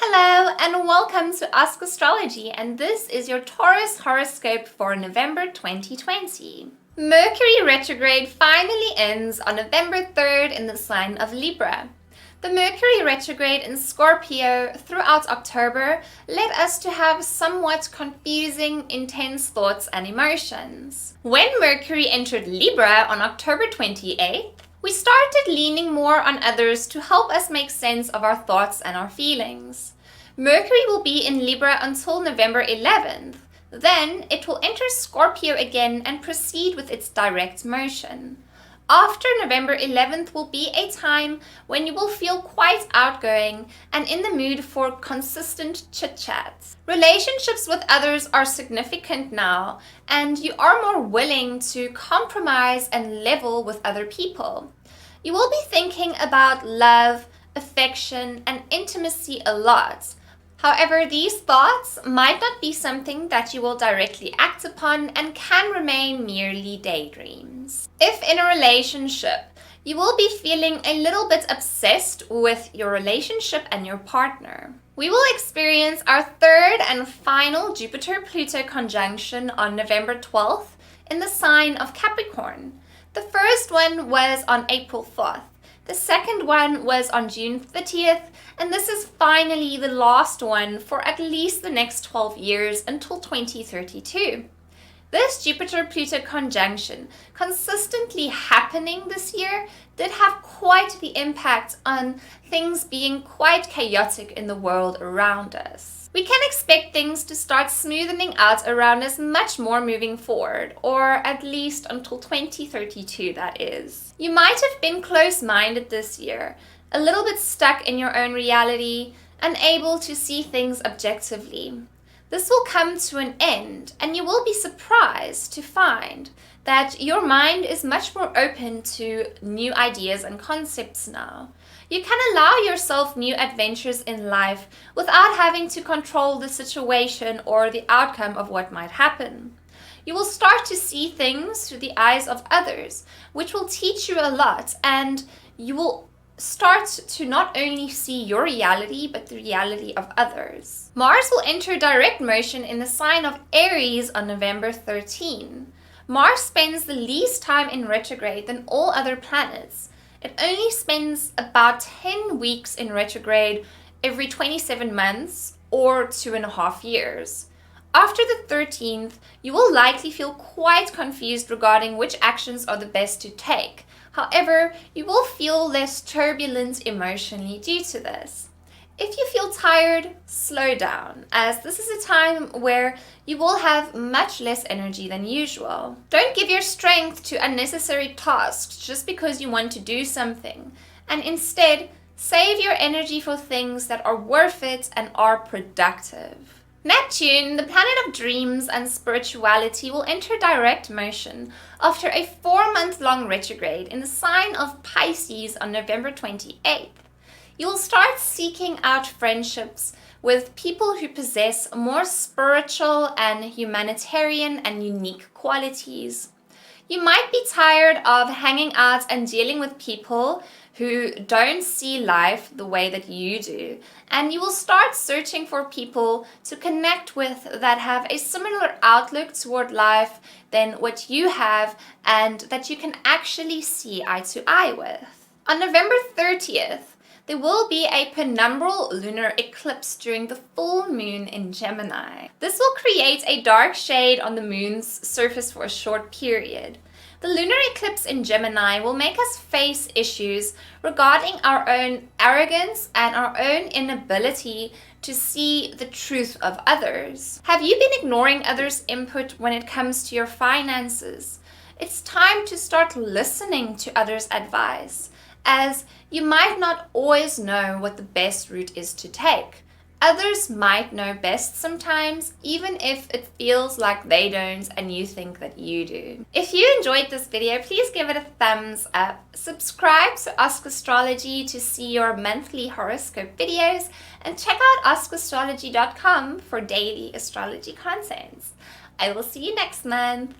Hello and welcome to Ask Astrology, and this is your Taurus horoscope for November 2020. Mercury Retrograde finally ends on November 3rd in the sign of Libra. The Mercury Retrograde in Scorpio throughout October led us to have somewhat confusing, intense thoughts and emotions. When Mercury entered Libra on October 28th, we started leaning more on others to help us make sense of our thoughts and our feelings. Mercury will be in Libra until November 11th. Then it will enter Scorpio again and proceed with its direct motion. After November 11th will be a time when you will feel quite outgoing and in the mood for consistent chit-chats. Relationships with others are significant now, and you are more willing to compromise and level with other people. You will be thinking about love, affection, and intimacy a lot. However, these thoughts might not be something that you will directly act upon and can remain merely daydreams. If in a relationship, you will be feeling a little bit obsessed with your relationship and your partner. We will experience our third and final Jupiter-Pluto conjunction on November 12th in the sign of Capricorn. The first one was on April 4th. The second one was on June 30th, and this is finally the last one for at least the next 12 years until 2032. This Jupiter-Pluto conjunction consistently happening this year did have quite the impact on things being quite chaotic in the world around us. We can expect things to start smoothing out around us much more moving forward, or at least until 2032, that is. You might have been close-minded this year, a little bit stuck in your own reality, unable to see things objectively. This will come to an end, and you will be surprised to find that your mind is much more open to new ideas and concepts now. You can allow yourself new adventures in life without having to control the situation or the outcome of what might happen. You will start to see things through the eyes of others, which will teach you a lot, and you will start to not only see your reality, but the reality of others. Mars will enter direct motion in the sign of Aries on November 13. Mars spends the least time in retrograde than all other planets. It only spends about 10 weeks in retrograde every 27 months or 2.5 years. After the 13th, you will likely feel quite confused regarding which actions are the best to take. However, you will feel less turbulent emotionally due to this. If you feel tired, slow down, as this is a time where you will have much less energy than usual. Don't give your strength to unnecessary tasks just because you want to do something, and instead, save your energy for things that are worth it and are productive. Neptune, the planet of dreams and spirituality, will enter direct motion after a 4-month-long retrograde in the sign of Pisces on November 28th. You will start seeking out friendships with people who possess more spiritual and humanitarian and unique qualities. You might be tired of hanging out and dealing with people who don't see life the way that you do, and you will start searching for people to connect with that have a similar outlook toward life than what you have and that you can actually see eye to eye with. On November 30th, there will be a penumbral lunar eclipse during the full moon in Gemini. This will create a dark shade on the moon's surface for a short period. The lunar eclipse in Gemini will make us face issues regarding our own arrogance and our own inability to see the truth of others. Have you been ignoring others' input when it comes to your finances? It's time to start listening to others' advice, as you might not always know what the best route is to take. Others might know best sometimes, even if it feels like they don't and you think that you do. If you enjoyed this video, please give it a thumbs up. Subscribe to Ask Astrology to see your monthly horoscope videos, and check out askastrology.com for daily astrology content. I will see you next month.